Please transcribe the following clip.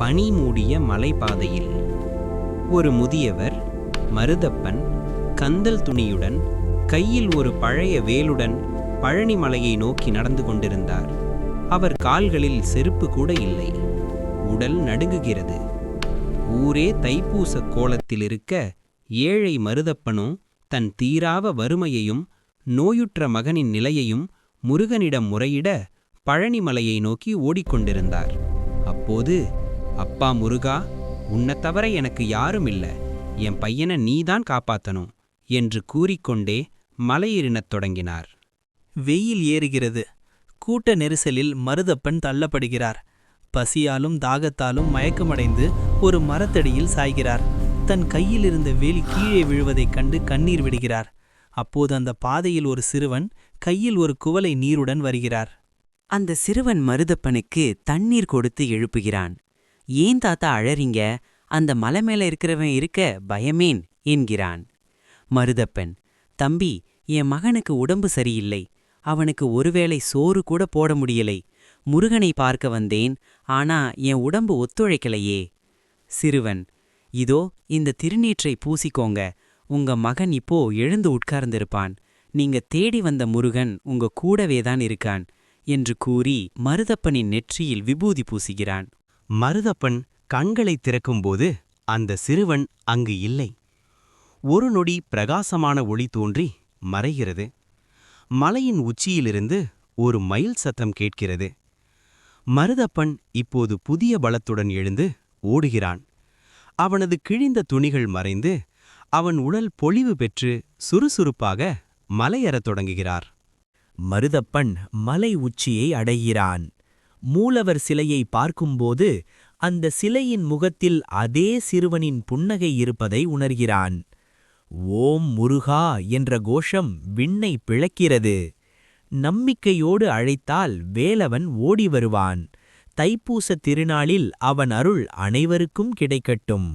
பனி மூடிய மலைப்பாதையில் ஒரு முதியவர் மருதப்பன் கந்தல் துணியுடன் கையில் ஒரு பழைய வேலுடன் பழனி மலையை நோக்கி நடந்து கொண்டிருந்தார். அவர் கால்களில் செருப்பு கூட இல்லை. உடல் நடுங்குகிறது. ஊரே தைப்பூச கோலத்தில் இருக்க ஏழை மருதப்பனோ தன் தீராவ வறுமையையும் நோயுற்ற மகனின் நிலையையும் முருகனிடம் முறையிட பழனிமலையை நோக்கி ஓடிக்கொண்டிருந்தார். அப்போது, அப்பா முருகா, உன்னை தவிர எனக்கு யாரும் இல்ல, என் பையனை நீதான் காப்பாத்தணும் என்று கூறிக்கொண்டே மலையேறினத் தொடங்கினார். வெயில் ஏறுகிறது. கூட்ட நெரிசலில் மருதப்பன் தள்ளப்படுகிறார். பசியாலும் தாகத்தாலும் மயக்கமடைந்து ஒரு மரத்தடியில் சாய்கிறார். தன் கையில் இருந்த வேலி கீழே விழுவதைக் கண்டு கண்ணீர் விடுகிறார். அப்போது அந்த பாதையில் ஒரு சிறுவன் கையில் ஒரு குவளை நீருடன் வருகிறார். அந்த சிறுவன் மருதப்பனுக்கு தண்ணீர் கொடுத்து எழுப்புகிறான். ஏன் தாத்தா அழறீங்க? அந்த மலை மேல இருக்கிறவன் இருக்க பயமேன் என்கிறான். மருதப்பன், தம்பி, என் மகனுக்கு உடம்பு சரியில்லை. அவனுக்கு ஒருவேளை சோறு கூட போட முடியலை. முருகனை பார்க்க வந்தேன், ஆனா என் உடம்பு ஒத்துழைக்கலையே. சிறுவன், இதோ இந்த திருநீற்றை பூசிக்கோங்க. உங்க மகன் இப்போ எழுந்து உட்கார்ந்திருப்பான். நீங்க தேடி வந்த முருகன் உங்க கூடவேதான் இருக்கான் என்று கூறி மருதப்பனின் நெற்றியில் விபூதி பூசுகிறான். மருதப்பன் கண்களை திறக்கும்போது அந்த சிறுவன் அங்கு இல்லை. ஒரு நொடி பிரகாசமான ஒளி தோன்றி மறைகிறது. மலையின் உச்சியிலிருந்து ஒரு மயில் சத்தம் கேட்கிறது. மருதப்பன் இப்போது புதிய பலத்துடன் எழுந்து ஓடுகிறான். அவனது கிழிந்த துணிகள் மறைந்து அவன் உடல் பொலிவு பெற்று சுறுசுறுப்பாக மலையேறத் தொடங்குகிறார். மருதப்பன் மலை உச்சியை அடைகிறான். மூலவர் சிலையை பார்க்கும்போது அந்த சிலையின் முகத்தில் அதே சிறுவனின் புன்னகை இருப்பதை உணர்கிறான். ஓம் முருகா என்ற கோஷம் விண்ணை பிளக்கிறது. நம்பிக்கையோடு அழைத்தால் வேலவன் ஓடி வருவான். தைப்பூச திருநாளில் அவன் அருள் அனைவருக்கும் கிடைக்கட்டும்.